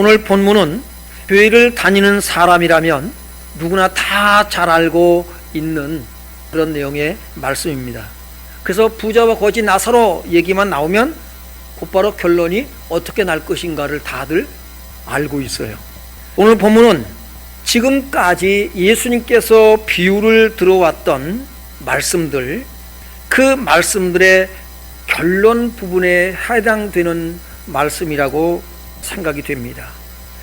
오늘 본문은 교회를 다니는 사람이라면 누구나 다 잘 알고 있는 그런 내용의 말씀입니다. 그래서 부자와 거지 나사로 얘기만 나오면 곧바로 결론이 어떻게 날 것인가를 다들 알고 있어요. 오늘 본문은 지금까지 예수님께서 비유를 들어왔던 말씀들, 그 말씀들의 결론 부분에 해당되는 말씀이라고 생각이 됩니다.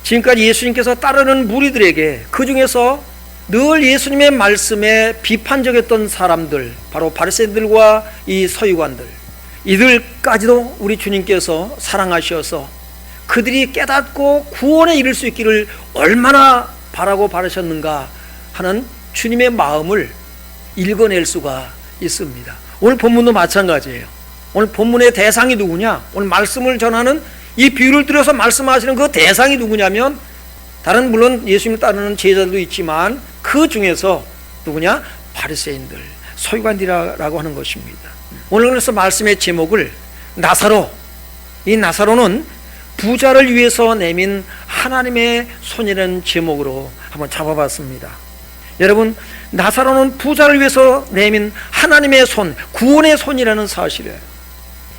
지금까지 예수님께서 따르는 무리들에게, 그 중에서 늘 예수님의 말씀에 비판적이었던 사람들, 바로 바리새인들과 이 서기관들, 이들까지도 우리 주님께서 사랑하셔서 그들이 깨닫고 구원에 이를 수 있기를 얼마나 바라고 바라셨는가 하는 주님의 마음을 읽어낼 수가 있습니다. 오늘 본문도 마찬가지예요. 오늘 본문의 대상이 누구냐? 오늘 말씀을 전하는 이 비유를 들어서 말씀하시는 그 대상이 누구냐면, 다른 물론 예수님을 따르는 제자들도 있지만 그 중에서 누구냐? 바리새인들, 서기관들이라고 하는 것입니다. 오늘 그래서 말씀의 제목을 나사로, 이 나사로는 부자를 위해서 내민 하나님의 손이라는 제목으로 한번 잡아봤습니다. 여러분, 나사로는 부자를 위해서 내민 하나님의 손, 구원의 손이라는 사실이에요.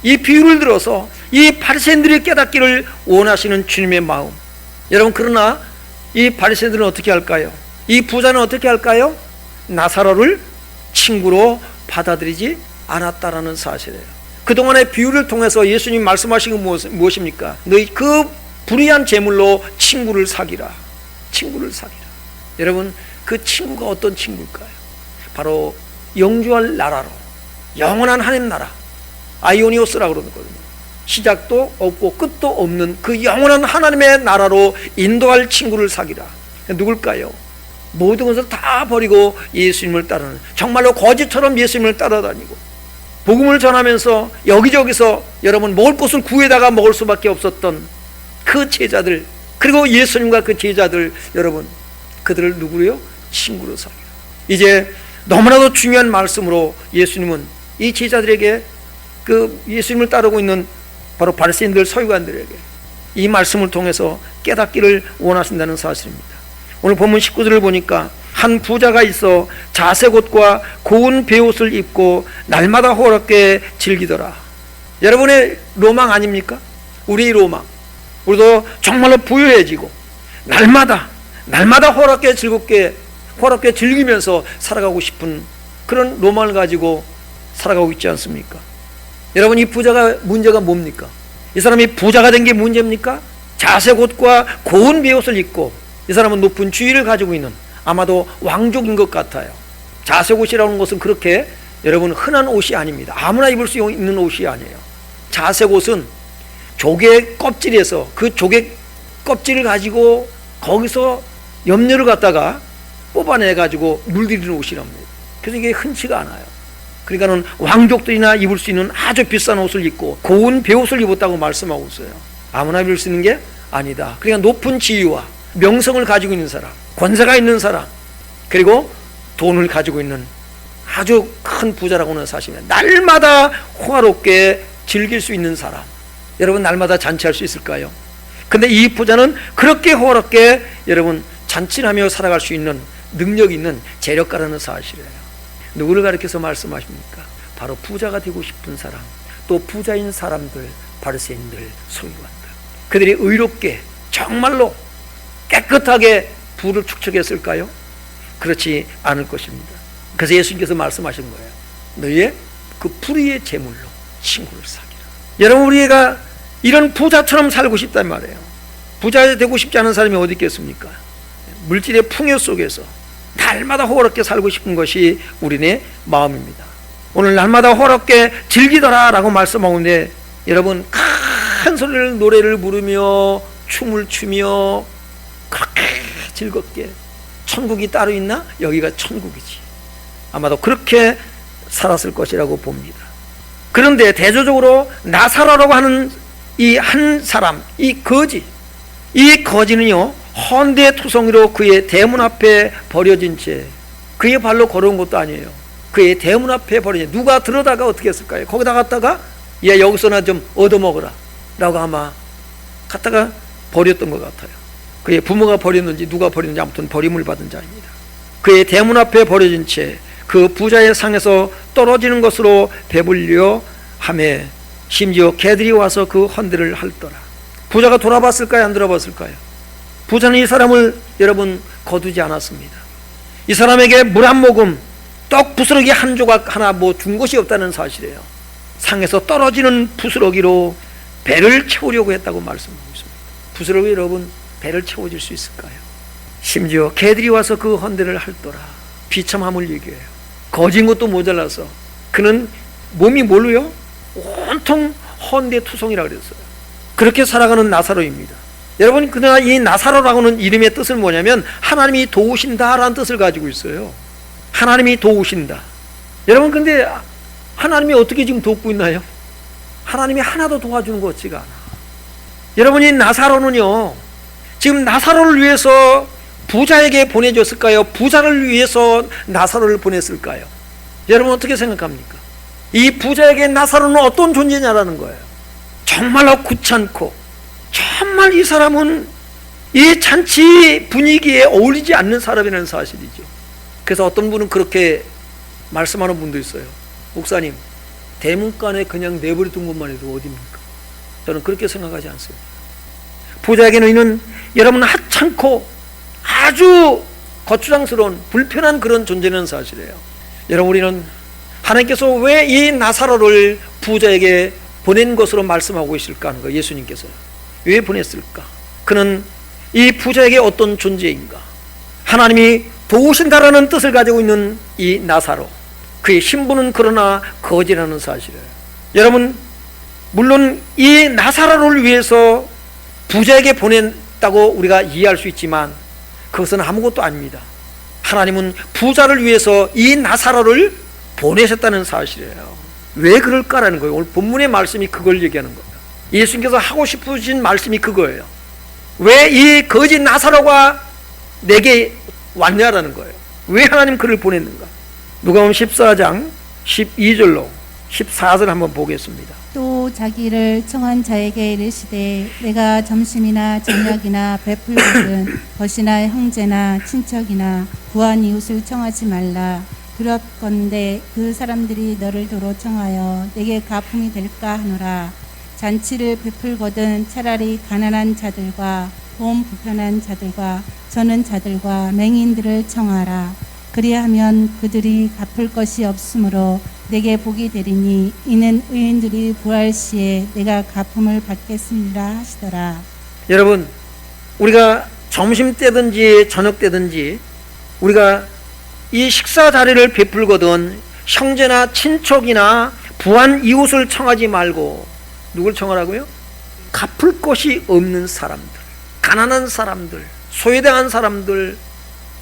이 비유를 들어서 이 바리새인들이 깨닫기를 원하시는 주님의 마음. 여러분, 그러나 이 바리새인들은 어떻게 할까요? 이 부자는 어떻게 할까요? 나사로를 친구로 받아들이지 않았다라는 사실이에요. 그동안의 비유를 통해서 예수님 말씀하신 건 무엇입니까? 너희 그 불의한 재물로 친구를 사귀라. 친구를 사귀라. 여러분, 그 친구가 어떤 친구일까요? 바로 영주할 나라로, 영원한 하나님 나라, 아이오니오스라고 그러거든요. 시작도 없고 끝도 없는 그 영원한 하나님의 나라로 인도할 친구를 사귀라. 누굴까요? 모든 것을 다 버리고 예수님을 따르는, 정말로 거지처럼 예수님을 따라다니고 복음을 전하면서 여기저기서 여러분 먹을 것을 구해다가 먹을 수밖에 없었던 그 제자들, 그리고 예수님과 그 제자들, 여러분 그들을 누구로요? 친구로 사귀라. 이제 너무나도 중요한 말씀으로 예수님은 이 제자들에게, 그 예수님을 따르고 있는 바로 바리새인들, 서기관들에게 이 말씀을 통해서 깨닫기를 원하신다는 사실입니다. 오늘 본문 19절을 보니까 한 부자가 있어 자색 옷과 고운 베옷을 입고 날마다 호롭게 즐기더라. 여러분의 로망 아닙니까? 우리 로망. 우리도 정말로 부유해지고 날마다 호롭게 호롭게 즐기면서 살아가고 싶은 그런 로망을 가지고 살아가고 있지 않습니까? 여러분, 이 부자가 문제가 뭡니까? 이 사람이 부자가 된 게 문제입니까? 자색 옷과 고운 베옷을 입고, 이 사람은 높은 지위를 가지고 있는, 아마도 왕족인 것 같아요. 자색 옷이라는 것은 그렇게 여러분 흔한 옷이 아닙니다. 아무나 입을 수 있는 옷이 아니에요. 자색 옷은 조개 껍질에서, 그 조개 껍질을 가지고 거기서 염료를 갖다가 뽑아내 가지고 물들이는 옷이랍니다. 그래서 이게 흔치가 않아요. 그러니까는 왕족들이나 입을 수 있는 아주 비싼 옷을 입고 고운 베옷을 입었다고 말씀하고 있어요. 아무나 입을 수 있는 게 아니다. 그러니까 높은 지위와 명성을 가지고 있는 사람, 권세가 있는 사람, 그리고 돈을 가지고 있는 아주 큰 부자라고 하는 사실입니다. 날마다 호화롭게 즐길 수 있는 사람. 여러분, 날마다 잔치할 수 있을까요? 근데 이 부자는 그렇게 호화롭게 여러분 잔치를 하며 살아갈 수 있는 능력이 있는 재력가라는 사실이에요. 누구를 가리켜서 말씀하십니까? 바로 부자가 되고 싶은 사람, 또 부자인 사람들, 바리새인들, 서기관들. 그들이 의롭게 정말로 깨끗하게 부를 축적했을까요? 그렇지 않을 것입니다. 그래서 예수님께서 말씀하신 거예요. 너희의 그 불의의 재물로 친구를 사귀라. 여러분, 우리가 이런 부자처럼 살고 싶단 말이에요. 부자 되고 싶지 않은 사람이 어디 있겠습니까? 물질의 풍요 속에서 날마다 호롭게 살고 싶은 것이 우리네 마음입니다. 오늘 날마다 호롭게 즐기더라 라고 말씀하는데, 여러분 큰 소리를 노래를 부르며 춤을 추며 그렇게 즐겁게, 천국이 따로 있나? 여기가 천국이지. 아마도 그렇게 살았을 것이라고 봅니다. 그런데 대조적으로 나사로라고 하는 이 한 사람, 이 거지는요 헌데 투성이로 그의 대문 앞에 버려진 채, 그의 발로 걸어온 것도 아니에요. 그의 대문 앞에 버려진, 누가 들어다가 어떻게 했을까요? 거기다 갔다가 야 여기서나 좀 얻어먹어라 라고 아마 갔다가 버렸던 것 같아요. 그의 부모가 버렸는지 누가 버렸는지 아무튼 버림을 받은 자입니다. 그의 대문 앞에 버려진 채 그 부자의 상에서 떨어지는 것으로 배불려 하매 심지어 개들이 와서 그 헌대를 핥더라. 부자가 돌아봤을까요? 안 돌아봤을까요? 부자는 이 사람을 여러분 거두지 않았습니다. 이 사람에게 물 한 모금, 떡 부스러기 한 조각 하나 뭐 준 것이 없다는 사실이에요. 상에서 떨어지는 부스러기로 배를 채우려고 했다고 말씀하고 있습니다. 부스러기 여러분 배를 채워줄 수 있을까요? 심지어 개들이 와서 그 헌대를 핥더라. 비참함을 얘기해요. 거진 것도 모자라서 그는 몸이 뭘로요? 온통 헌대투성이라 그랬어요. 그렇게 살아가는 나사로입니다. 여러분, 그러나 이 나사로라고는 이름의 뜻은 뭐냐면 하나님이 도우신다라는 뜻을 가지고 있어요. 하나님이 도우신다. 여러분, 근데 하나님이 어떻게 지금 돕고 있나요? 하나님이 하나도 도와주는 것 같지가 않아. 여러분, 이 나사로는요, 지금 나사로를 위해서 부자에게 보내줬을까요? 부자를 위해서 나사로를 보냈을까요? 여러분 어떻게 생각합니까? 이 부자에게 나사로는 어떤 존재냐라는 거예요. 정말로 귀찮고 정말 이 사람은 이 잔치 분위기에 어울리지 않는 사람이라는 사실이죠. 그래서 어떤 분은 그렇게 말씀하는 분도 있어요. 목사님, 대문간에 그냥 내버려둔 것만 해도 어디입니까? 저는 그렇게 생각하지 않습니다. 부자에게는 이는 여러분 하찮고 아주 거추장스러운 불편한 그런 존재는 사실이에요. 여러분, 우리는 하나님께서 왜 이 나사로를 부자에게 보낸 것으로 말씀하고 있을까 하는 거예요. 예수님께서 왜 보냈을까? 그는 이 부자에게 어떤 존재인가? 하나님이 도우신다라는 뜻을 가지고 있는 이 나사로, 그의 신분은 그러나 거지라는 사실이에요. 여러분, 물론 이 나사로를 위해서 부자에게 보냈다고 우리가 이해할 수 있지만 그것은 아무것도 아닙니다. 하나님은 부자를 위해서 이 나사로를 보내셨다는 사실이에요. 왜 그럴까라는 거예요. 오늘 본문의 말씀이 그걸 얘기하는 거예요. 예수님께서 하고 싶으신 말씀이 그거예요. 왜 이 거지 나사로가 내게 왔냐라는 거예요. 왜 하나님 그를 보냈는가? 누가복음 14장 12절로 14절 한번 보겠습니다. 또 자기를 청한 자에게 이르시되 내가 점심이나 저녁이나 베풀거든 벗이나 형제나 친척이나 부한 이웃을 청하지 말라. 두렵건대 그 사람들이 너를 도로 청하여 내게 가품이 될까 하노라. 잔치를 베풀거든 차라리 가난한 자들과 몸 불편한 자들과 저는 자들과 맹인들을 청하라. 그리하면 그들이 갚을 것이 없으므로 내게 복이 되리니 이는 의인들이 부활 시에 내가 갚음을 받겠습니다 하시더라. 여러분, 우리가 점심 때든지 저녁 때든지 우리가 이 식사 자리를 베풀거든 형제나 친척이나 부한 이웃을 청하지 말고 누굴 청하라고요? 갚을 것이 없는 사람들, 가난한 사람들, 소외당한 사람들,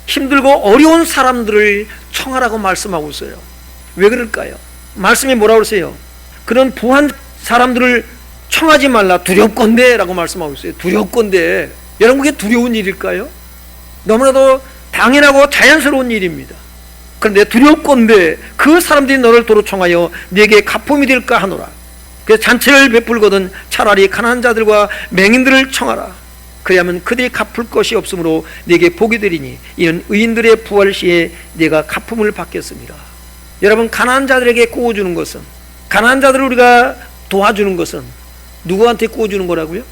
힘들고 어려운 사람들을 청하라고 말씀하고 있어요. 왜 그럴까요? 말씀이 뭐라고 그러세요? 그런 부한 사람들을 청하지 말라. 두렵건대 라고 말씀하고 있어요. 두렵건대. 여러분, 그게 두려운 일일까요? 너무나도 당연하고 자연스러운 일입니다. 그런데 두렵건대 그 사람들이 너를 도로 청하여 네게 가품이 될까 하노라. 그래서 잔치를 베풀거든 차라리 가난한 자들과 맹인들을 청하라. 그리하면 그들이 갚을 것이 없으므로 네게 복이 되리니 이는 의인들의 부활 시에 네가 가품을 받겠습니다. 여러분, 가난한 자들에게 구워주는 것은, 가난한 자들을 우리가 도와주는 것은 누구한테 구워주는 거라고요?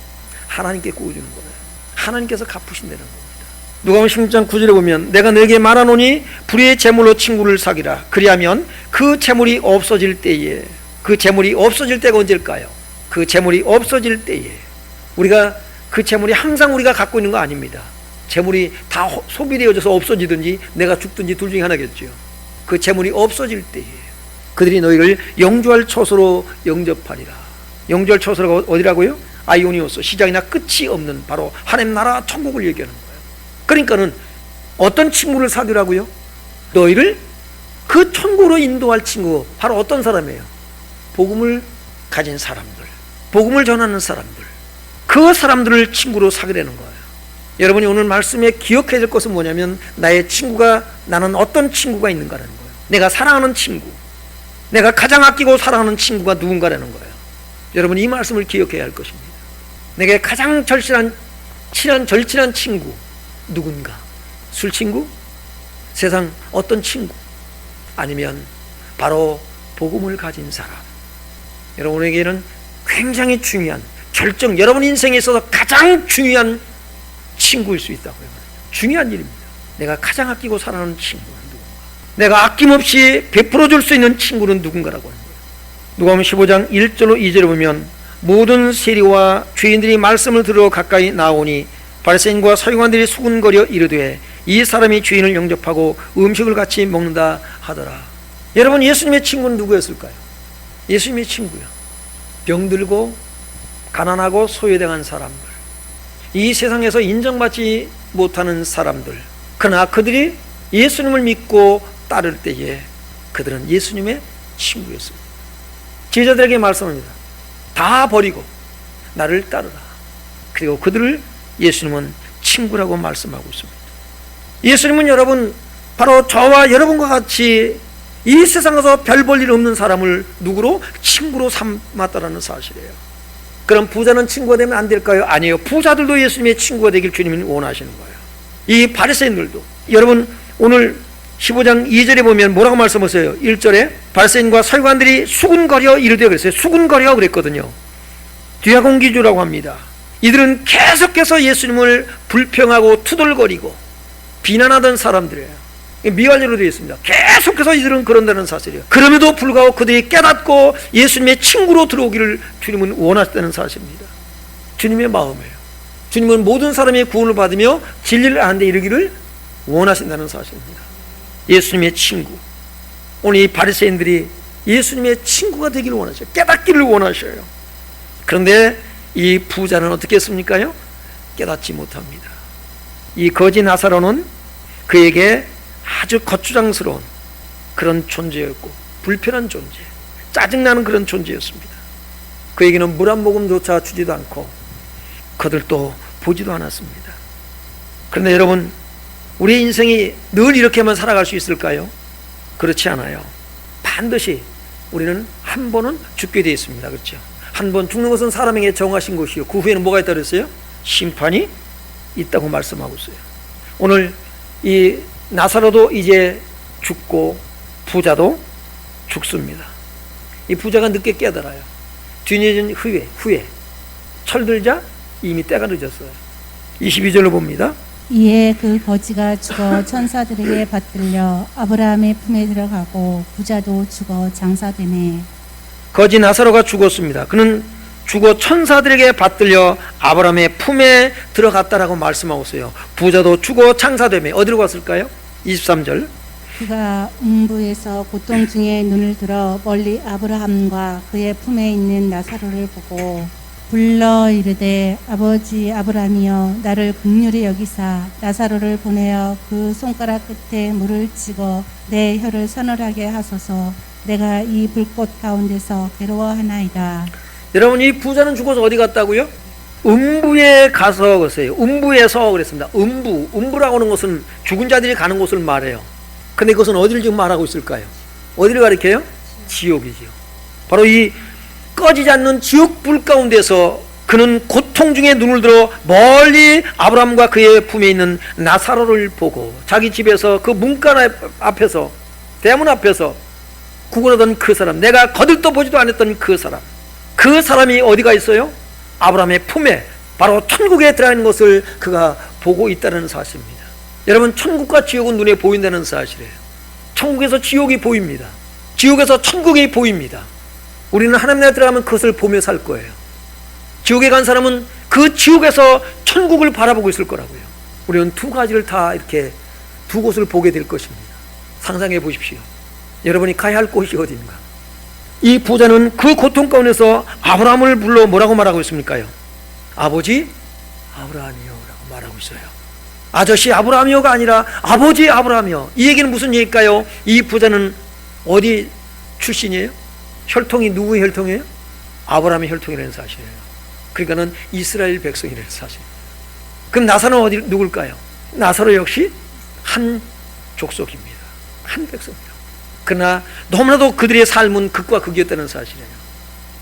하나님께 구워주는 거예요. 하나님께서 갚으신다는 겁니다. 누가복음 16장 9절에 보면 내가 너에게 말하노니 불의의 재물로 친구를 사귀라. 그리하면 그 재물이 없어질 때에, 그 재물이 없어질 때가 언제일까요? 그 재물이 없어질 때에, 우리가 그 재물이 항상 우리가 갖고 있는 거 아닙니다. 재물이 다 소비되어져서 없어지든지 내가 죽든지 둘 중에 하나겠죠. 그 재물이 없어질 때에 그들이 너희를 영주할 처소로 영접하리라. 영주할 처소가 어디라고요? 아이오니오스, 시작이나 끝이 없는 바로 하나님 나라 천국을 얘기하는 거예요. 그러니까는 어떤 친구를 사귀라고요? 너희를 그 천국으로 인도할 친구, 바로 어떤 사람이에요? 복음을 가진 사람들, 복음을 전하는 사람들, 그 사람들을 친구로 사귀라는 거예요. 여러분이 오늘 말씀에 기억해야 될 것은 뭐냐면 나의 친구가, 나는 어떤 친구가 있는가라는 거예요. 내가 사랑하는 친구, 내가 가장 아끼고 사랑하는 친구가 누군가라는 거예요. 여러분, 이 말씀을 기억해야 할 것입니다. 내게 가장 절실한 친한 절친한 친구 누군가? 술 친구? 세상 어떤 친구? 아니면 바로 복음을 가진 사람. 여러분에게는 굉장히 중요한 결정, 여러분 인생에 있어서 가장 중요한 친구일 수 있다고요. 중요한 일입니다. 내가 가장 아끼고 사랑하는 친구는 누군가? 내가 아낌없이 베풀어 줄 수 있는 친구는 누군가라고 하는 거예요. 누가복음 15장 1절로 2절에 보면 모든 세리와 죄인들이 말씀을 들어 가까이 나오니 바리새인과 서기관들이 수군거려 이르되 이 사람이 죄인을 영접하고 음식을 같이 먹는다 하더라. 여러분, 예수님의 친구는 누구였을까요? 예수님의 친구요, 병들고 가난하고 소외당한 사람들, 이 세상에서 인정받지 못하는 사람들, 그러나 그들이 예수님을 믿고 따를 때에 그들은 예수님의 친구였습니다. 제자들에게 말씀합니다. 다 버리고 나를 따르라. 그리고 그들을 예수님은 친구라고 말씀하고 있습니다. 예수님은 여러분, 바로 저와 여러분과 같이 이 세상에서 별 볼 일 없는 사람을 누구로? 친구로 삼았다라는 사실이에요. 그럼 부자는 친구가 되면 안 될까요? 아니에요. 부자들도 예수님의 친구가 되길 주님이 원하시는 거예요. 이 바리새인들도. 여러분, 오늘 15장 2절에 보면 뭐라고 말씀하세요? 1절에 바리새인과 서기관들이 수군거려 이르되 그랬어요. 수군거려 그랬거든요. 뒤아공기주라고 합니다. 이들은 계속해서 예수님을 불평하고 투덜거리고 비난하던 사람들이에요. 미완료로 되어 있습니다. 계속해서 이들은 그런다는 사실이에요. 그럼에도 불구하고 그들이 깨닫고 예수님의 친구로 들어오기를 주님은 원하셨다는 사실입니다. 주님의 마음이에요. 주님은 모든 사람이 구원을 받으며 진리를 아는 데 이르기를 원하신다는 사실입니다. 예수님의 친구. 오늘 이 바리새인들이 예수님의 친구가 되기를 원하셔요. 깨닫기를 원하셔요. 그런데 이 부자는 어떻게 했습니까요? 깨닫지 못합니다. 이 거지 나사로는 그에게 아주 거추장스러운 그런 존재였고 불편한 존재, 짜증나는 그런 존재였습니다. 그에게는 물 한 모금조차 주지도 않고 그들도 보지도 않았습니다. 그런데 여러분, 우리 인생이 늘 이렇게만 살아갈 수 있을까요? 그렇지 않아요. 반드시 우리는 한 번은 죽게 되어 있습니다. 그렇죠? 한 번 죽는 것은 사람에게 정하신 것이요, 그 후에는 뭐가 있다 그랬어요? 심판이 있다고 말씀하고 있어요. 오늘 이 나사로도 이제 죽고 부자도 죽습니다. 이 부자가 늦게 깨달아요. 뒤늦은 후에 철들자 이미 때가 늦었어요. 22절로 봅니다. 이에 그 거지가 죽어 천사들에게 받들려 아브라함의 품에 들어가고 부자도 죽어 장사되매. 거지 나사로가 죽었습니다. 그는 죽어 천사들에게 받들려 아브라함의 품에 들어갔다라고 말씀하고 있어요. 부자도 죽어 장사되매. 어디로 갔을까요? 23절. 그가 음부에서 고통 중에 눈을 들어 멀리 아브라함과 그의 품에 있는 나사로를 보고 불러 이르되 아버지 아브라함이여 나를 긍휼히 여기사 나사로를 보내어 그 손가락 끝에 물을 찍어 내 혀를 서늘하게 하소서. 내가 이 불꽃 가운데서 괴로워하나이다. 여러분, 이 부자는 죽어서 어디 갔다고요? 음부에 가서 그랬어요. 음부에서 그랬습니다. 음부라고 하는 것은 죽은 자들이 가는 곳을 말해요. 근데 그것은 어디를 지금 말하고 있을까요? 어디를 가리켜요? 지옥이지요. 바로 이 꺼지지 않는 지옥 불 가운데서 그는 고통 중에 눈을 들어 멀리 아브라함과 그의 품에 있는 나사로를 보고 자기 집에서 그 문간 앞에서, 대문 앞에서 구걸하던 그 사람, 내가 거들떠 보지도 않았던 그 사람이 어디가 있어요? 아브라함의 품에, 바로 천국에 들어가 있는 것을 그가 보고 있다는 사실입니다. 여러분, 천국과 지옥은 눈에 보인다는 사실이에요. 천국에서 지옥이 보입니다. 지옥에서 천국이 보입니다. 우리는 하나님 나라에 들어가면 그것을 보며 살 거예요. 지옥에 간 사람은 그 지옥에서 천국을 바라보고 있을 거라고요. 우리는 두 가지를 다 이렇게 두 곳을 보게 될 것입니다. 상상해 보십시오. 여러분이 가야 할 곳이 어디인가? 이 부자는 그 고통 가운데서 아브라함을 불러 뭐라고 말하고 있습니까요? 아버지 아브라함이요 라고 말하고 있어요. 아저씨 아브라함이요가 아니라 아버지 아브라함이요. 이 얘기는 무슨 얘기일까요? 이 부자는 어디 출신이에요? 혈통이 누구의 혈통이에요? 아브라함의 혈통이라는 사실이에요. 그러니까는 이스라엘 백성이라는 사실입니다. 그럼 나사로는 어디 누굴까요? 나사로 역시 한 족속입니다. 한 백성이요. 그러나 너무나도 그들의 삶은 극과 극이었다는 사실이에요.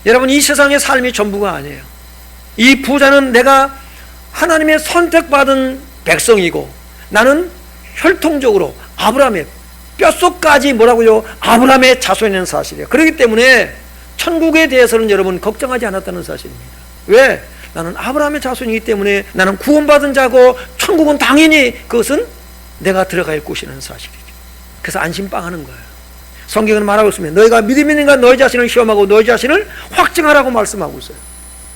여러분, 이 세상의 삶이 전부가 아니에요. 이 부자는 내가 하나님의 선택받은 백성이고 나는 혈통적으로 아브라함의 뼛속까지 뭐라고요? 아브라함의 자손이라는 사실이에요. 그렇기 때문에 천국에 대해서는 여러분 걱정하지 않았다는 사실입니다. 왜? 나는 아브라함의 자손이기 때문에 나는 구원받은 자고 천국은 당연히 그것은 내가 들어갈 곳이라는 사실이죠. 그래서 안심빵하는 거예요. 성경은 말하고 있습니다. 너희가 믿음이 있는가 너희 자신을 시험하고 너희 자신을 확증하라고 말씀하고 있어요.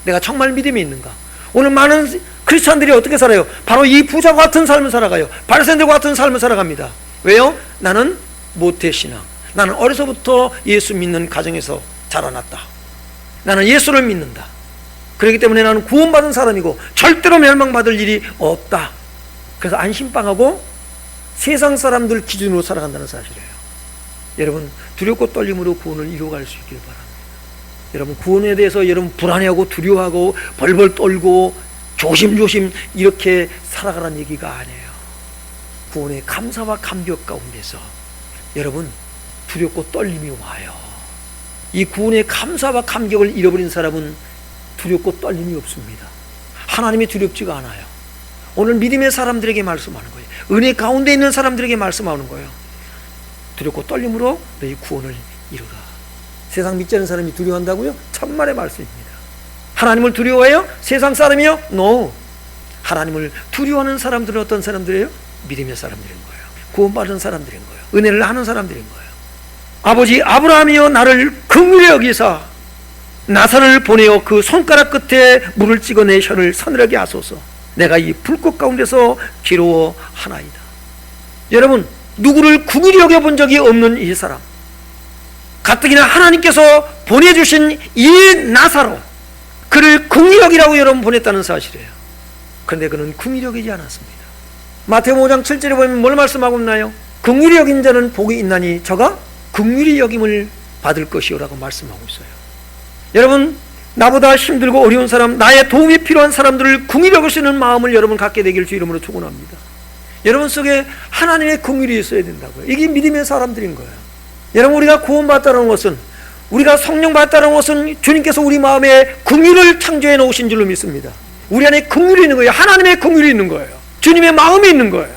내가 정말 믿음이 있는가? 오늘 많은 크리스찬들이 어떻게 살아요? 바로 이 부자와 같은 삶을 살아가요. 바리새인들과 같은 삶을 살아갑니다. 왜요? 나는 모태신앙. 나는 어려서부터 예수 믿는 가정에서 자라났다. 나는 예수를 믿는다. 그렇기 때문에 나는 구원받은 사람이고 절대로 멸망받을 일이 없다. 그래서 안심빵하고 세상 사람들 기준으로 살아간다는 사실이에요. 여러분 두렵고 떨림으로 구원을 이루어갈 수 있길 바랍니다. 여러분 구원에 대해서 여러분 불안해하고 두려워하고 벌벌 떨고 조심조심 이렇게 살아가라는 얘기가 아니에요. 구원의 감사와 감격 가운데서 여러분 두렵고 떨림이 와요. 이 구원의 감사와 감격을 잃어버린 사람은 두렵고 떨림이 없습니다. 하나님이 두렵지가 않아요. 오늘 믿음의 사람들에게 말씀하는 거예요. 은혜 가운데 있는 사람들에게 말씀하는 거예요. 두렵고 떨림으로 너희 구원을 이루라. 세상 믿지 않는 사람이 두려워한다고요? 천만의 말씀입니다. 하나님을 두려워해요? 세상 사람이요? No. 하나님을 두려워하는 사람들은 어떤 사람들이에요? 믿음의 사람들인 거예요. 구원받은 사람들인 거예요. 은혜를 아는 사람들인 거예요. 아버지 아브라함이여 나를 긍휼히 여기사 나사를 보내어 그 손가락 끝에 물을 찍어 내 혀를 서늘하게 하소서. 내가 이 불꽃 가운데서 괴로워하나이다. 여러분 누구를 긍휼히 여겨본 적이 없는 이 사람, 가뜩이나 하나님께서 보내주신 이 나사로 그를 긍휼히 여기라고 여러분 보냈다는 사실이에요. 그런데 그는 긍휼히 여기지 않았습니다. 마태복음 5장 7절에 보면 뭘 말씀하고 있나요? 긍휼히 여긴 자는 복이 있나니 저가 긍휼히 여김을 받을 것이요라고 말씀하고 있어요. 여러분 나보다 힘들고 어려운 사람, 나의 도움이 필요한 사람들을 긍휼히 여길 수 있는 마음을 여러분 갖게 되길 주 이름으로 축원합니다. 여러분 속에 하나님의 긍휼이 있어야 된다고요. 이게 믿음의 사람들인 거예요. 여러분 우리가 구원받았다는 것은, 우리가 성령 받았다는 것은 주님께서 우리 마음에 긍휼을 창조해 놓으신 줄로 믿습니다. 우리 안에 긍휼이 있는 거예요. 하나님의 긍휼이 있는 거예요. 주님의 마음이 있는 거예요.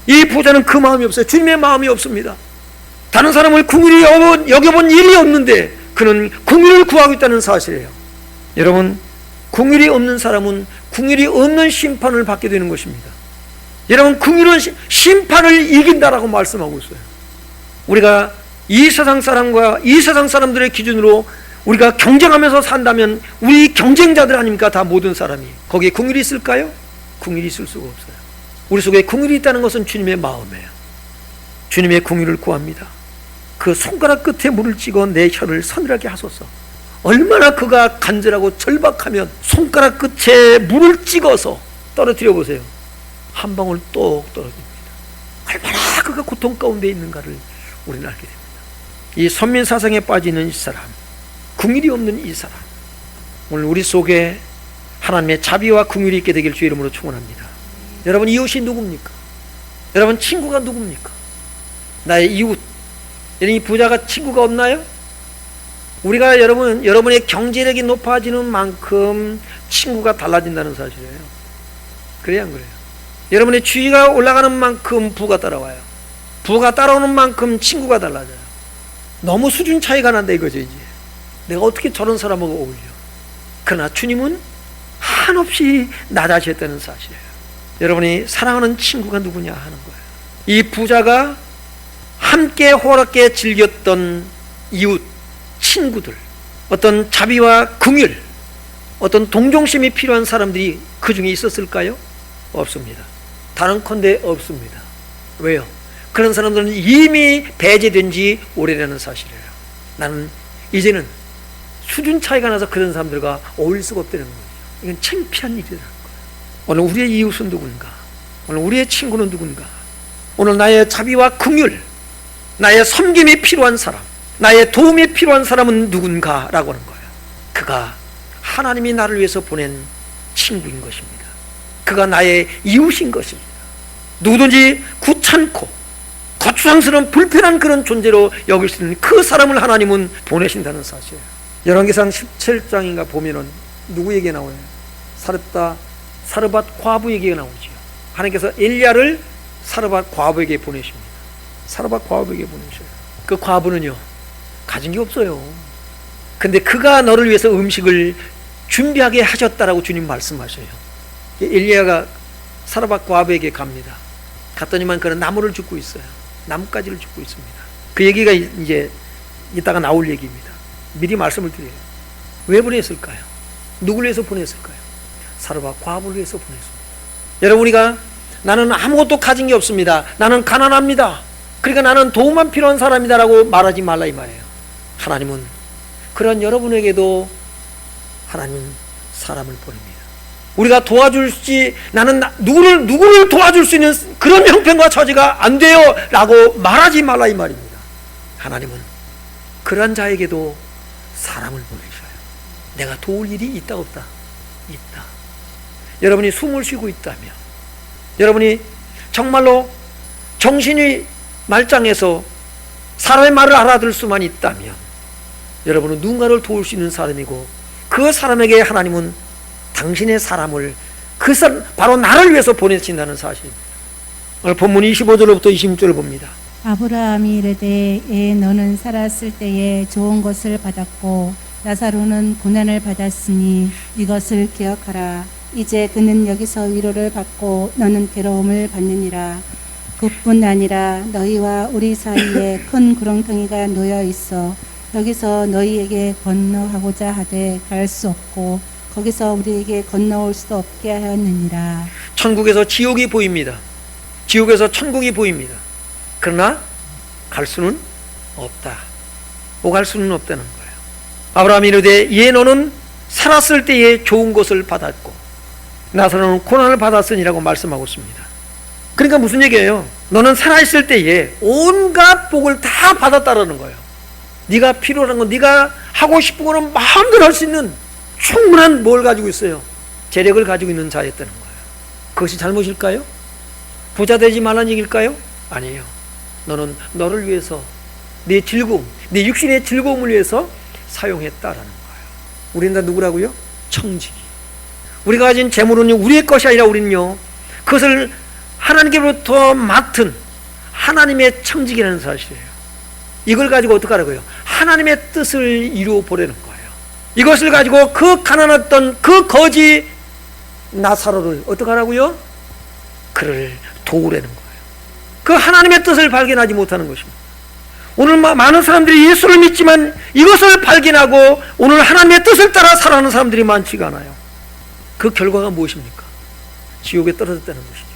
이 부자는 그 마음이 없어요. 주님의 마음이 없습니다. 다른 사람을 긍휼히 여겨본 일이 없는데 그는 긍휼을 구하고 있다는 사실이에요. 여러분 긍휼이 없는 사람은 긍휼이 없는 심판을 받게 되는 것입니다. 여러분 긍휼은 심판을 이긴다라고 말씀하고 있어요. 우리가 이 세상 사람과 이 세상 사람들의 기준으로 우리가 경쟁하면서 산다면 우리 경쟁자들 아닙니까? 다 모든 사람이. 거기에 긍휼이 있을까요? 긍휼이 있을 수가 없어요. 우리 속에 긍휼이 있다는 것은 주님의 마음이에요. 주님의 긍휼을 구합니다. 그 손가락 끝에 물을 찍어 내 혀를 서늘하게 하소서. 얼마나 그가 간절하고 절박하면 손가락 끝에 물을 찍어서 떨어뜨려 보세요. 한 방울 똑 떨어집니다. 얼마나 그가 고통 가운데 있는가를 우리는 알게 됩니다. 이 선민사상에 빠지는 이 사람, 긍휼이 없는 이 사람, 오늘 우리 속에 하나님의 자비와 긍휼이 있게 되길 주 이름으로 축원합니다. 여러분 이웃이 누굽니까? 여러분 친구가 누굽니까? 나의 이웃. 이 부자가 친구가 없나요? 우리가 여러분의 경제력이 높아지는 만큼 친구가 달라진다는 사실이에요. 그래야 안 그래요? 여러분의 지위가 올라가는 만큼 부가 따라와요. 부가 따라오는 만큼 친구가 달라져요. 너무 수준 차이가 난다 이거죠. 이제 내가 어떻게 저런 사람하고 어울려. 그러나 주님은 한없이 낮아지셨다는 사실이에요. 여러분이 사랑하는 친구가 누구냐 하는 거예요. 이 부자가 함께 호락게 즐겼던 이웃, 친구들, 어떤 자비와 긍휼, 어떤 동정심이 필요한 사람들이 그 중에 있었을까요? 없습니다. 단언컨대 없습니다. 왜요? 그런 사람들은 이미 배제된 지 오래라는 사실이에요. 나는 이제는 수준 차이가 나서 그런 사람들과 어울릴 수가 없다는 거예요. 이건 창피한 일이라는 거예요. 오늘 우리의 이웃은 누군가? 오늘 우리의 친구는 누군가? 오늘 나의 자비와 긍휼, 나의 섬김이 필요한 사람, 나의 도움이 필요한 사람은 누군가라고 하는 거예요. 그가 하나님이 나를 위해서 보낸 친구인 것입니다. 그가 나의 이웃인 것입니다. 누구든지 귀찮고 거추장스러운 불편한 그런 존재로 여길 수 있는 그 사람을 하나님은 보내신다는 사실이에요. 열왕기상 17장인가 보면은 누구에게 나와요? 사렙다 사르밧 과부 얘기가 나오지요. 하나님께서 엘리야를 사르밧 과부에게 보내십니다. 사르밧 과부에게 보내셔요. 그 과부는요, 가진 게 없어요. 근데 그가 너를 위해서 음식을 준비하게 하셨다라고 주님 말씀하셔요. 엘리야가 사르밧 과부에게 갑니다. 갔더니만 그는 나무를 줍고 있어요. 나뭇가지를 줍고 있습니다. 그 얘기가 이제 이따가 나올 얘기입니다. 미리 말씀을 드려요. 왜 보냈을까요? 누구를 위해서 보냈을까요? 사르밧 과부를 위해서 보냈습니다. 여러분, 우리가 나는 아무것도 가진 게 없습니다, 나는 가난합니다, 그러니까 나는 도움만 필요한 사람이다라고 말하지 말라 이 말이에요. 하나님은 그런 여러분에게도 하나님은 사람을 보냅니다. 우리가 도와줄지, 나는 누구를 도와줄 수 있는 그런 형편과 처지가 안 돼요 라고 말하지 말라 이 말입니다. 하나님은 그런 자에게도 사람을 보내셔요. 내가 도울 일이 있다 없다? 있다. 여러분이 숨을 쉬고 있다면, 여러분이 정말로 정신이 말짱해서 사람의 말을 알아들 수만 있다면, 여러분은 누군가를 도울 수 있는 사람이고, 그 사람에게 하나님은 당신의 사람을, 그 사람 바로 나를 위해서 보내신다는 사실입니다. 오늘 본문 25절부터 26절을 봅니다. 아브라함이 이르되 너는 살았을 때에 좋은 것을 받았고 나사로는 고난을 받았으니 이것을 기억하라. 이제 그는 여기서 위로를 받고 너는 괴로움을 받느니라. 그뿐 아니라 너희와 우리 사이에 큰 구렁텅이가 놓여 있어 여기서 너희에게 건너가고자 하되 갈 수 없고 거기서 우리에게 건너올 수도 없게 하였느니라. 천국에서 지옥이 보입니다. 지옥에서 천국이 보입니다. 그러나 갈 수는 없다. 오갈 수는 없다는 거예요. 아브라함이 이르되 예 너는 살았을 때에 좋은 것을 받았고 나사로는 고난을 받았으니라고 말씀하고 있습니다. 그러니까 무슨 얘기예요? 너는 살아있을 때에 온갖 복을 다 받았다라는 거예요. 네가 필요한 건, 네가 하고 싶은 거는 마음대로 할 수 있는 충분한 뭘 가지고 있어요? 재력을 가지고 있는 자였다는 거예요. 그것이 잘못일까요? 부자 되지 말라는 얘기일까요? 아니에요. 너는 너를 위해서, 네 즐거움, 네 육신의 즐거움을 위해서 사용했다라는 거예요. 우리는 다 누구라고요? 청지기. 우리가 가진 재물은 우리의 것이 아니라 우리는요, 그것을 하나님께로부터 맡은 하나님의 청지기라는 사실이에요. 이걸 가지고 어떻게 하라고요? 하나님의 뜻을 이루어 보려는 거예요. 이것을 가지고 그 가난했던 그 거지 나사로를 어떻게 하라고요? 그를 도우려는 거예요. 그 하나님의 뜻을 발견하지 못하는 것입니다. 오늘 많은 사람들이 예수를 믿지만 이것을 발견하고 오늘 하나님의 뜻을 따라 살아가는 사람들이 많지가 않아요. 그 결과가 무엇입니까? 지옥에 떨어졌다는 것이죠.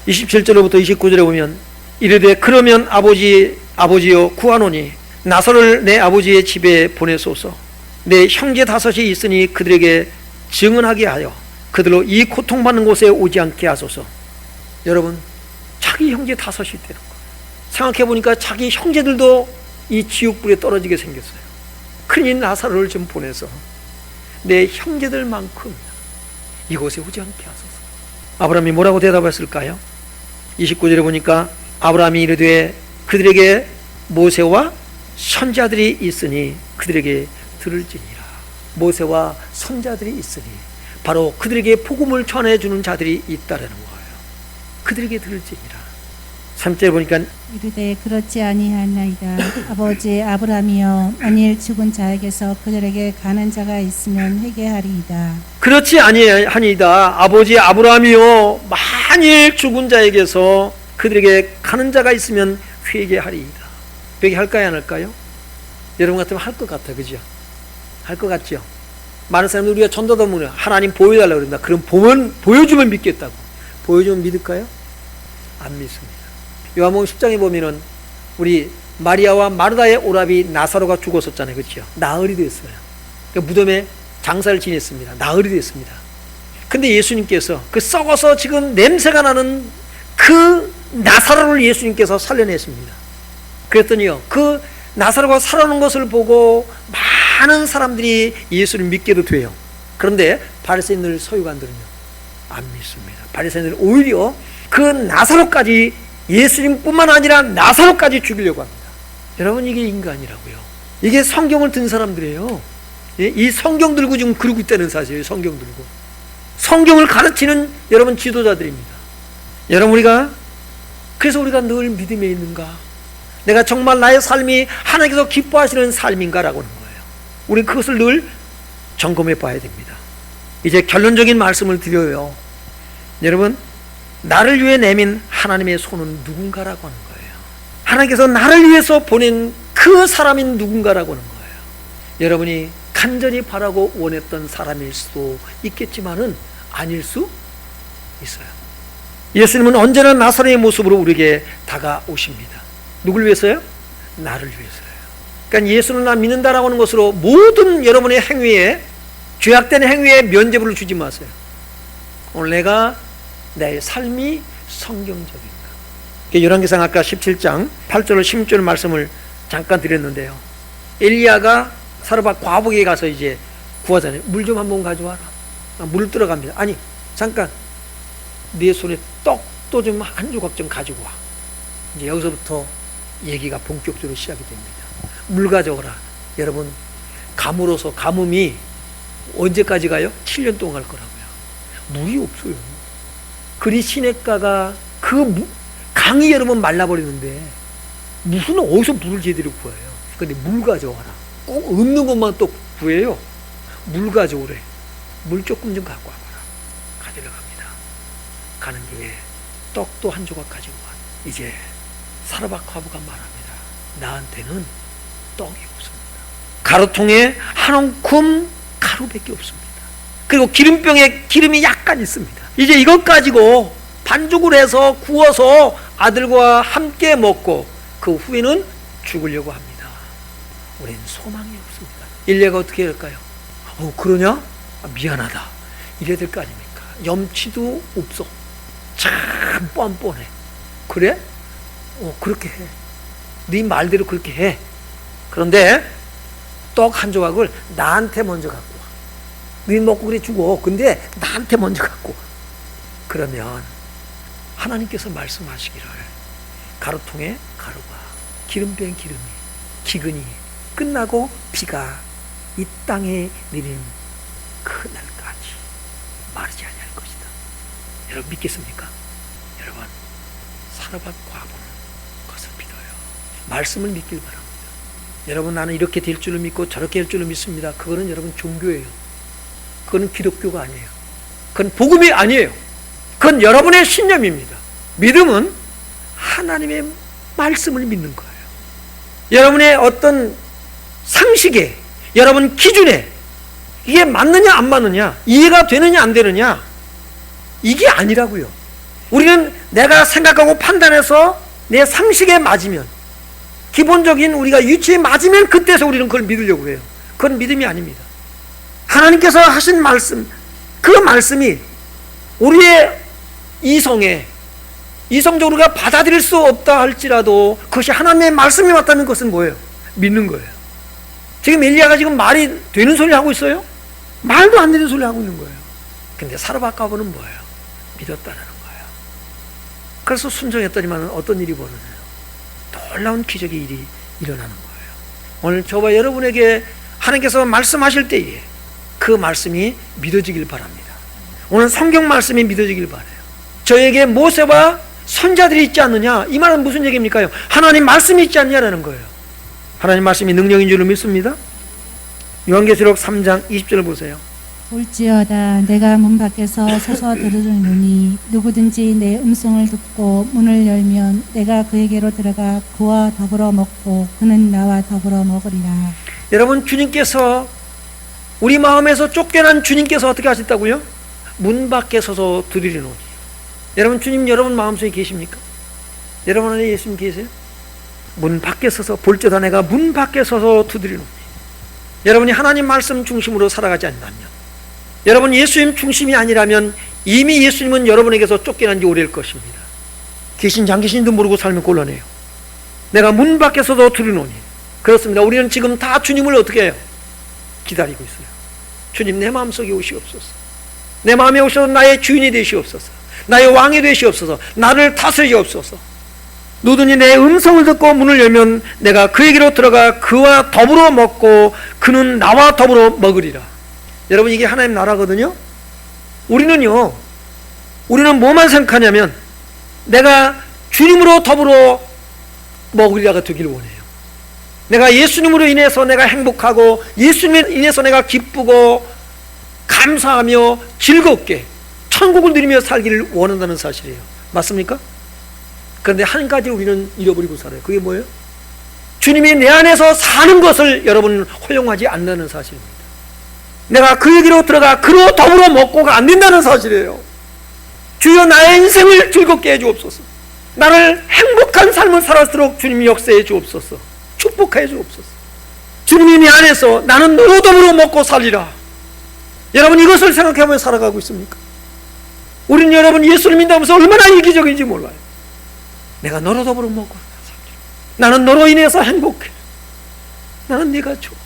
27절부터 29절에 보면 이르되 그러면 아버지여 구하노니 나사로를 내 아버지의 집에 보내소서. 내 형제 다섯이 있으니 그들에게 증언하게 하여 그들로 이 고통받는 곳에 오지 않게 하소서. 여러분, 자기 형제 다섯이 있다는 거예요. 생각해보니까 자기 형제들도 이 지옥불에 떨어지게 생겼어요. 그러니 나사로를 좀 보내서 내 형제들만큼 이곳에 오지 않게 하소서. 아브라함이 뭐라고 대답했을까요? 29절에 보니까 아브라함이 이르되 그들에게 모세와 선자들이 있으니 그들에게 들을지니라. 모세와 선자들이 있으니 바로 그들에게 복음을 전해주는 자들이 있다라는 거예요. 그들에게 들을지니라. 3절에 보니까 이르되 그렇지 아니하나이다. 아버지 아브라함이여 만일 죽은 자에게서 그들에게 가는 자가 있으면 회개하리이다. 그렇지 아니하니이다. 아버지 아브라함이여 만일 죽은 자에게서 그들에게 가는 자가 있으면 회개하리이다. 회개할까요 안 할까요? 여러분 같으면 할 것 같아, 그죠? 할 것 같죠? 많은 사람들이 우리가 전도다 보면 하나님 보여달라고 그런다. 그럼 보여주면 믿겠다고. 보여주면 믿을까요? 안 믿습니다. 요한복음 10장에 보면은 우리 마리아와 마르다의 오라비 나사로가 죽었었잖아요, 그렇죠? 나흘이 됐어요. 그러니까 무덤에 장사를 지냈습니다. 나흘이 됐습니다. 근데 예수님께서 그 썩어서 지금 냄새가 나는 그 나사로를 예수님께서 살려냈습니다. 그랬더니요, 그 나사로가 살아난 것을 보고 많은 사람들이 예수를 믿게도 돼요. 그런데 바리새인들 서기관들은요, 안 믿습니다. 바리새인들은 오히려 그 나사로까지, 예수님뿐만 아니라 나사로까지 죽이려고 합니다. 여러분, 이게 인간이라고요. 이게 성경을 든 사람들이에요. 이 성경 들고 지금 그러고 있다는 사실이에요. 성경 들고. 성경을 가르치는 여러분 지도자들입니다. 여러분 그래서 우리가 늘 믿음에 있는가? 내가 정말 나의 삶이 하나님께서 기뻐하시는 삶인가라고 하는 거예요. 우리는 그것을 늘 점검해 봐야 됩니다. 이제 결론적인 말씀을 드려요. 여러분, 나를 위해 내민 하나님의 손은 누군가라고 하는 거예요. 하나님께서 나를 위해서 보낸 그 사람이 누군가라고 하는 거예요. 여러분이 간절히 바라고 원했던 사람일 수도 있겠지만은 아닐 수 있어요. 예수님은 언제나 나사렛의 모습으로 우리에게 다가오십니다. 누굴 위해서요? 나를 위해서요. 그러니까 예수는 나 믿는다라고 하는 것으로 모든 여러분의 행위에, 죄악된 행위에 면죄부를 주지 마세요. 오늘 내가 내 삶이 성경적인가? 열왕기상 아까 17장 8절 16절 말씀을 잠깐 드렸는데요. 엘리야가 사르밧 과부에게 가서 이제 구하잖아요. 물 좀 한번 가져와라. 물 들어갑니다. 아니 잠깐, 네 손에 떡도 좀 한 조각 좀 가지고 와. 이제 여기서부터 얘기가 본격적으로 시작이 됩니다. 물 가져오라. 여러분, 가물어서 가뭄이 언제까지 가요? 7년 동안 갈 거라고요. 물이 없어요. 그리 시냇가가 강이 여러분 말라버리는데 무슨 어디서 물을 제대로 구해요? 근데 물 가져와라. 꼭 없는 것만 또 구해요. 물 가져오래. 물 조금 좀 갖고 와봐라. 가지러 갑니다. 가는 길에 떡도 한 조각 가지고 와. 이제 사르밧 과부가 말합니다. 나한테는 떡이 없습니다. 가루통에 한 움큼 가루밖에 없습니다. 그리고 기름병에 기름이 약간 있습니다. 이제 이것 가지고 반죽을 해서 구워서 아들과 함께 먹고 그 후에는 죽으려고 합니다. 우리는 소망이 없습니다. 일레가 어떻게 할까요? 그러냐? 미안하다. 이래야 될 거 아닙니까? 염치도 없어. 참 뻔뻔해. 그래? 그렇게 해. 네 말대로 그렇게 해. 그런데 떡 한 조각을 나한테 먼저 갖고 와. 네 먹고 그래 죽어. 근데 나한테 먼저 갖고 와. 그러면 하나님께서 말씀하시기를 가루통에 가루가, 기름병 기름이, 기근이 끝나고 비가 이 땅에 내리는 그날까지 마르지 아니할 것이다. 여러분 믿겠습니까? 여러분, 사르밧 과부는 그것을 믿어요. 말씀을 믿길 바랍니다. 여러분, 나는 이렇게 될 줄을 믿고 저렇게 될 줄을 믿습니다. 그거는 여러분 종교예요. 그거는 기독교가 아니에요. 그건 복음이 아니에요. 그건 여러분의 신념입니다. 믿음은 하나님의 말씀을 믿는 거예요. 여러분의 어떤 상식에, 여러분 기준에 이게 맞느냐 안 맞느냐, 이해가 되느냐 안 되느냐, 이게 아니라고요. 우리는 내가 생각하고 판단해서 내 상식에 맞으면, 기본적인 우리가 위치에 맞으면 그때서 우리는 그걸 믿으려고 해요. 그건 믿음이 아닙니다. 하나님께서 하신 말씀, 그 말씀이 우리의 이성적으로 우리가 받아들일 수 없다 할지라도 그것이 하나님의 말씀이 맞다는 것은 뭐예요? 믿는 거예요. 지금 엘리야가 지금 말이 되는 소리 하고 있어요? 말도 안 되는 소리 하고 있는 거예요. 근데 사르밧 과부는 뭐예요? 믿었다는 거예요. 그래서 순종했더니만 어떤 일이 벌어져요? 놀라운 기적의 일이 일어나는 거예요. 오늘 저와 여러분에게 하나님께서 말씀하실 때에 그 말씀이 믿어지길 바랍니다. 오늘 성경 말씀이 믿어지길 바라요. 저에게 모세와 선자들이 있지 않느냐, 이 말은 무슨 얘기입니까? 하나님 말씀이 있지 않냐라는 거예요. 하나님 말씀이 능력인 줄로 믿습니다. 요한계시록 3장 20절을 보세요. 볼지어다 내가 문 밖에서 서서 들으노니 누구든지 내 음성을 듣고 문을 열면 내가 그에게로 들어가 그와 더불어 먹고 그는 나와 더불어 먹으리라. 여러분, 주님께서 우리 마음에서 쫓겨난 주님께서 어떻게 하셨다고요? 문 밖에 서서 들으리노니. 여러분, 주님 여러분 마음속에 계십니까? 여러분 안에 예수님 계세요? 문 밖에 서서 볼지어다 내가 문 밖에 서서 두드리노니. 여러분이 하나님 말씀 중심으로 살아가지 않는다면, 여러분 예수님 중심이 아니라면 이미 예수님은 여러분에게서 쫓겨난 지 오래일 것입니다. 계신지 안 계신지도 모르고 살면 곤란해요. 내가 문 밖에 서서 두드리노니. 그렇습니다. 우리는 지금 다 주님을 어떻게 해요? 기다리고 있어요. 주님 내 마음속에 오시옵소서. 내 마음에 오셔서 나의 주인이 되시옵소서. 나의 왕이 되시옵소서. 나를 다스리시옵소서. 누구든지 내 음성을 듣고 문을 열면 내가 그에게로 들어가 그와 더불어 먹고 그는 나와 더불어 먹으리라. 여러분, 이게 하나님 나라거든요. 우리는 뭐만 생각하냐면 내가 주님으로 더불어 먹을 자가 되길 원해요. 내가 예수님으로 인해서 내가 행복하고 예수님에 인해서 내가 기쁘고 감사하며 즐겁게 천국을 누리며 살기를 원한다는 사실이에요. 맞습니까? 그런데 한 가지 우리는 잃어버리고 살아요. 그게 뭐예요? 주님이 내 안에서 사는 것을 여러분 허용하지 않는다는 사실입니다. 내가 그에게로 들어가 그로 더불어 먹고가 안 된다는 사실이에요. 주여 나의 인생을 즐겁게 해주옵소서. 나를 행복한 삶을 살아도록 주님이 역사해 주옵소서. 축복해 주옵소서. 주님이 내 안에서 나는 너로 더불어 먹고 살리라. 여러분 이것을 생각하며 살아가고 있습니까? 우리는 여러분 예수를 믿다면서 얼마나 이기적인지 몰라요. 내가 너로 더불어 먹고 살리라. 나는 너로 인해서 행복해. 나는 네가 좋아.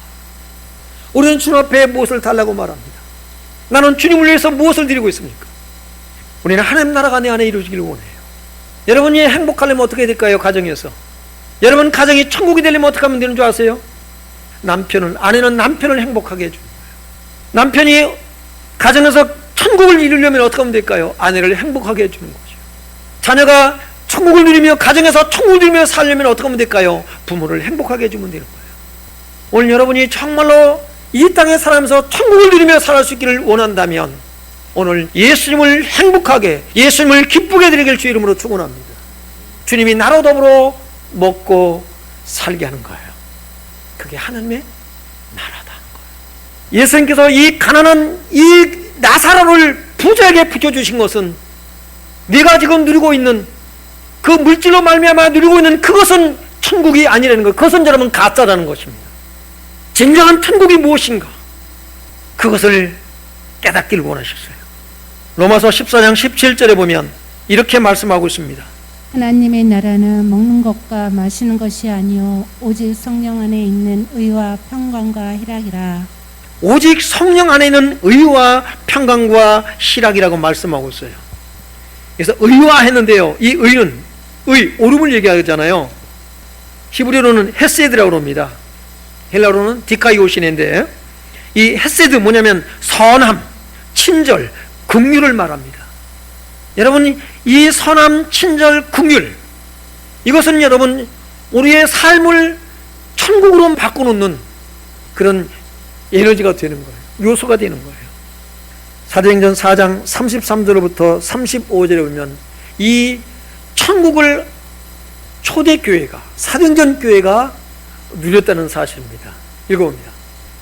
우리는 주님 앞에 무엇을 달라고 말합니다. 나는 주님을 위해서 무엇을 드리고 있습니까? 우리는 하나님 나라가 내 안에 이루어지기를 원해요. 여러분이 행복하려면 어떻게 해야 될까요? 가정에서. 여러분 가정이 천국이 되려면 어떻게 하면 되는 줄 아세요? 아내는 남편을 행복하게 해주는 거예요. 남편이 가정에서 천국을 이루려면 어떻게 하면 될까요? 아내를 행복하게 해주는 거죠. 자녀가 천국을 누리며 가정에서 천국을 누리며 살려면 어떻게 하면 될까요? 부모를 행복하게 해주면 되는 거예요. 오늘 여러분이 정말로 이 땅에 살아가면서 천국을 누리며 살 수 있기를 원한다면 오늘 예수님을 행복하게 예수님을 기쁘게 드리길 주 이름으로 축원합니다. 주님이 나로 더불어 먹고 살게 하는 거예요. 그게 하나님의 나라다는 거예요. 예수님께서 이 가난한 이 나사로를 부자에게 붙여주신 것은 네가 지금 누리고 있는 그 물질로 말미암아 누리고 있는 그것은 천국이 아니라는 거예요. 그것은 여러분 가짜라는 것입니다. 진정한 천국이 무엇인가? 그것을 깨닫기를 원하셨어요. 로마서 14장 17절에 보면 이렇게 말씀하고 있습니다. 하나님의 나라는 먹는 것과 마시는 것이 아니요 오직 성령 안에 있는 의와 평강과 희락이라. 오직 성령 안에 있는 의와 평강과 희락이라고 말씀하고 있어요. 그래서 의화했는데요. 이 의는 오름을 얘기하잖아요. 히브리어로는 헤세드라고 합니다. 헬라어로는 디카이오시네인데 이 헤세드 뭐냐면 선함, 친절, 긍휼을 말합니다. 여러분 이 선함, 친절, 긍휼 이것은 여러분 우리의 삶을 천국으로 바꿔놓는 그런 에너지가 되는 거예요. 요소가 되는 거예요. 사도행전 4장 33절부터 35절에 보면 이 천국을 초대교회가 사도행전 교회가 누렸다는 사실입니다. 읽어봅니다.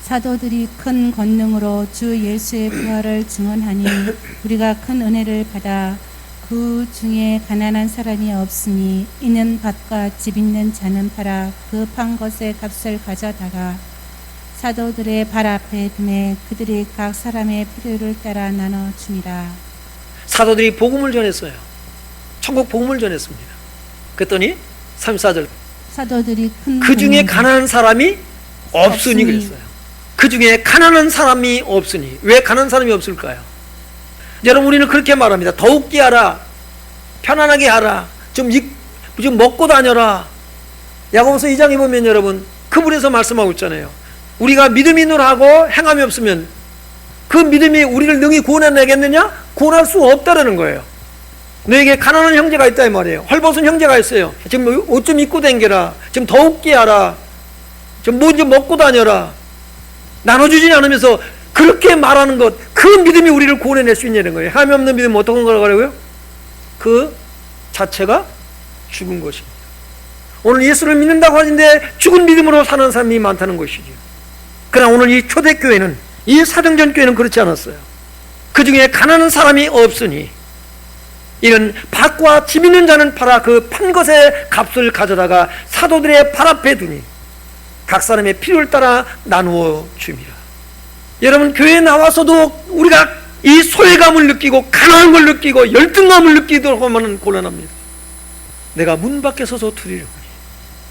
사도들이 큰 권능으로 주 예수의 부활을 증언하니 우리가 큰 은혜를 받아 그 중에 가난한 사람이 없으니 있는 밭과 집 있는 자는 팔아 그 판 것의 값을 가져다가 사도들의 발 앞에 두매 그들이 각 사람의 필요를 따라 나눠 줍니다. 사도들이 복음을 전했어요. 천국 복음을 전했습니다. 그랬더니 34절 사도들이 큰 그 중에 가난한 사람이 없으니 그랬어요. 그 중에 가난한 사람이 없으니. 왜 가난한 사람이 없을까요? 여러분 우리는 그렇게 말합니다. 더욱기 하라, 편안하게 하라, 좀 먹고 다녀라. 야고보서 2장에 보면 여러분 그분에서 말씀하고 있잖아요. 우리가 믿음이 있느라고 행함이 없으면 그 믿음이 우리를 능히 구원해내겠느냐? 구원할 수 없다라는 거예요. 너에게 가난한 형제가 있다 이 말이에요. 헐벗은 형제가 있어요. 지금 옷 좀 입고 다니라. 지금 더욱게 하라. 좀 뭐 좀 먹고 다녀라. 나눠주지 않으면서 그렇게 말하는 것, 그 믿음이 우리를 구원해낼 수 있냐는 거예요. 함이 없는 믿음은 어떤 거라고 하라고요? 그 자체가 죽은 것입니다. 오늘 예수를 믿는다고 하는데 죽은 믿음으로 사는 사람이 많다는 것이죠. 그러나 오늘 이 초대교회는, 이 사도행전 교회는 그렇지 않았어요. 그 중에 가난한 사람이 없으니 이는 밭과 집 있는 자는 팔아 그 판 것의 값을 가져다가 사도들의 발 앞에 두니 각 사람의 필요를 따라 나누어 줍니다. 여러분 교회에 나와서도 우리가 이 소외감을 느끼고 가난한 걸 느끼고 열등감을 느끼도록 하면 곤란합니다. 내가 문 밖에 서서 두리려니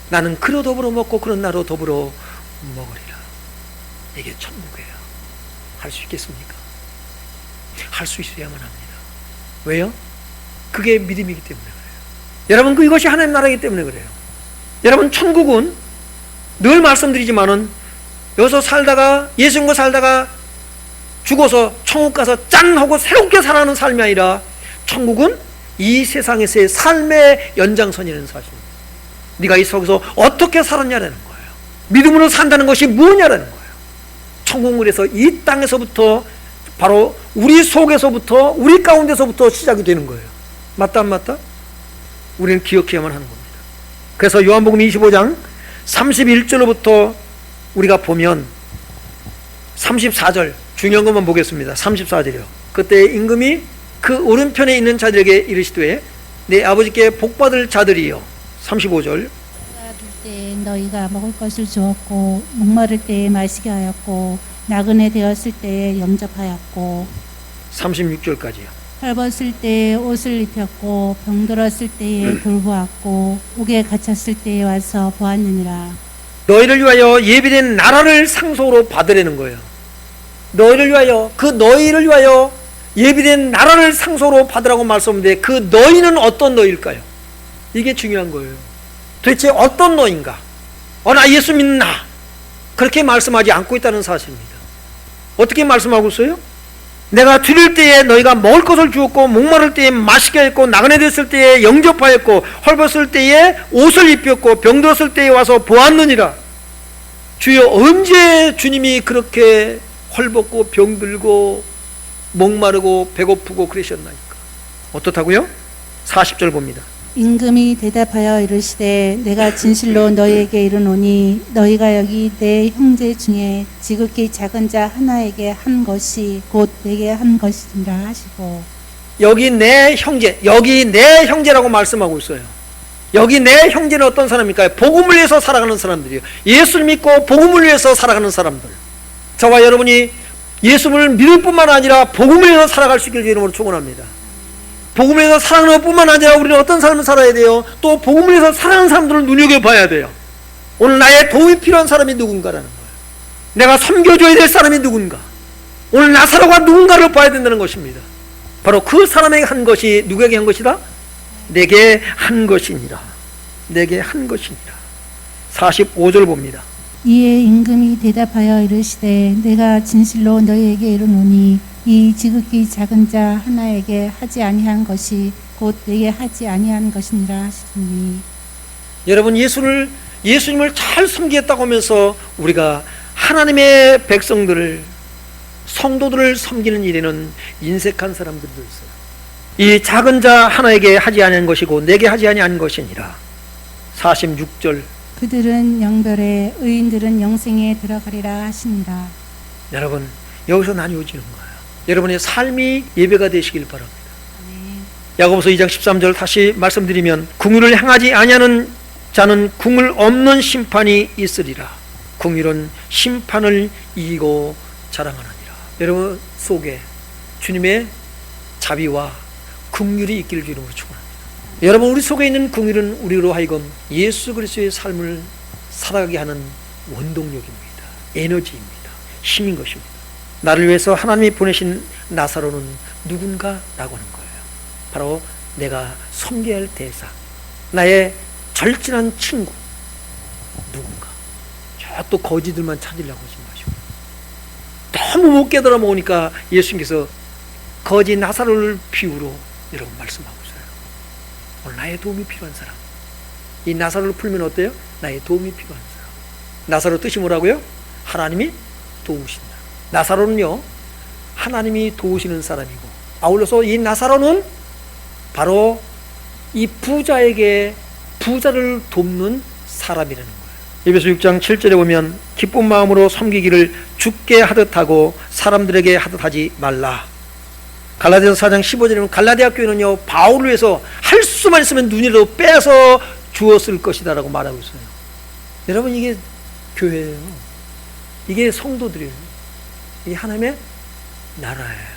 나는 그로 더불어 먹고 그런 나로 더불어 먹으리라. 이게 천국이에요. 할 수 있겠습니까? 할 수 있어야만 합니다. 왜요? 그게 믿음이기 때문에 그래요. 여러분 그것이 하나님 나라이기 때문에 그래요. 여러분 천국은 늘 말씀드리지만은 여기서 살다가 예수님과 살다가 죽어서 천국 가서 짠 하고 새롭게 살아가는 삶이 아니라 천국은 이 세상에서의 삶의 연장선이라는 사실입니다. 네가 이 속에서 어떻게 살았냐라는 거예요. 믿음으로 산다는 것이 뭐냐라는 거예요. 천국문에서 이 땅에서부터 바로 우리 속에서부터 우리 가운데서부터 시작이 되는 거예요. 맞다 안 맞다? 우리는 기억해야만 하는 겁니다. 그래서 요한복음 25장 31절로부터 우리가 보면 34절 중요한 것만 보겠습니다. 34절이요. 그때 임금이 그 오른편에 있는 자들에게 이르시되 내 아버지께 복받을 자들이요. 35절 때 너희가 먹을 것을 주었고 목마를 때에 마시게 하였고 나그네 되었을 때에 영접하였고 36절까지요. 헐벗을 때에 옷을 입혔고 병들었을 때에 돌보았고 옥에 갇혔을 때에 와서 보았느니라. 너희를 위하여 예비된 나라를 상속으로 받으려는 거예요. 너희를 위하여 너희를 위하여 예비된 나라를 상속으로 받으라고 말씀하는데 그 너희는 어떤 너희일까요? 이게 중요한 거예요. 도대체 어떤 너희인가? 나 예수 믿는 나 그렇게 말씀하지 않고 있다는 사실입니다. 어떻게 말씀하고 있어요? 내가 드릴 때에 너희가 먹을 것을 주었고 목마를 때에 마시게 했고 나그네 됐을 때에 영접하였고 헐벗을 때에 옷을 입혔고 병들었을 때에 와서 보았느니라. 주여 언제 주님이 그렇게 헐벗고 병들고 목마르고 배고프고 그러셨나이까? 어떻다고요? 40절 봅니다. 임금이 대답하여 이르시되 내가 진실로 너희에게 이르노니 너희가 여기 내 형제 중에 지극히 작은 자 하나에게 한 것이 곧 내게 한 것이니라 하시고 여기 내 형제, 여기 내 형제라고 말씀하고 있어요. 여기 내 형제는 어떤 사람일까요? 복음을 위해서 살아가는 사람들이요. 예수를 믿고 복음을 위해서 살아가는 사람들. 저와 여러분이 예수를 믿을 뿐만 아니라 복음을 위해서 살아갈 수 있기를 이름으로 축원합니다. 복음을 위해서 살아가는 것뿐만 아니라 우리는 어떤 삶을 살아야 돼요? 또 복음을 위해서 살아가는 사람들을 눈여겨봐야 돼요. 오늘 나의 도움이 필요한 사람이 누군가라는 거예요. 내가 섬겨줘야 될 사람이 누군가. 오늘 나사로가 누군가를 봐야 된다는 것입니다. 바로 그 사람에게 한 것이 누구에게 한 것이다? 내게 한 것이니라. 내게 한 것이니라. 45절 봅니다. 이에 임금이 대답하여 이르시되 내가 진실로 너희에게 이르노니 이 지극히 작은 자 하나에게 하지 아니한 것이 곧 내게 하지 아니한 것이니라 하시니. 여러분 예수님을 잘 섬기겠다고 하면서 우리가 하나님의 백성들을 성도들을 섬기는 일에는 인색한 사람들도 있어요. 이 작은 자 하나에게 하지 아니한 것이고 내게 하지 아니한 것이니라. 46절 그들은 영별에 의인들은 영생에 들어가리라 하시니라. 여러분 여기서 나뉘어지는 거예요. 여러분의 삶이 예배가 되시길 바랍니다. 야고보서 2장 13절 다시 말씀드리면 궁유를 행하지 아니하는 자는 궁을 없는 심판이 있으리라. 궁유는 심판을 이기고 자랑하느니라. 여러분 속에 주님의 자비와 긍휼이 있기를 주님으로 축원합니다. 여러분 우리 속에 있는 긍휼은 우리로 하여금 예수 그리스도의 삶을 살아가게 하는 원동력입니다. 에너지입니다. 힘인 것입니다. 나를 위해서 하나님이 보내신 나사로는 누군가라고 하는 거예요. 바로 내가 섬겨야 할 대상, 나의 절친한 친구 누군가. 저 또 거지들만 찾으려고 하지 마시고 너무 못 깨달아 먹으니까 예수님께서 거지 나사로를 비유로 여러분 말씀하고 있어요. 오늘 나의 도움이 필요한 사람, 이 나사로를 풀면 어때요? 나의 도움이 필요한 사람. 나사로 뜻이 뭐라고요? 하나님이 도우신다. 나사로는요 하나님이 도우시는 사람이고 아울러서 이 나사로는 바로 이 부자에게 부자를 돕는 사람이라는 거예요. 에베소 6장 7절에 보면 기쁜 마음으로 섬기기를 주께 하듯 하고 사람들에게 하듯 하지 말라. 갈라디아서 4장 15절에 보면 갈라디아 교회는요 바울을 위해서 할 수만 있으면 눈이라도 빼서 주었을 것이다 라고 말하고 있어요. 여러분 이게 교회예요. 이게 성도들이에요. 이게 하나님의 나라예요.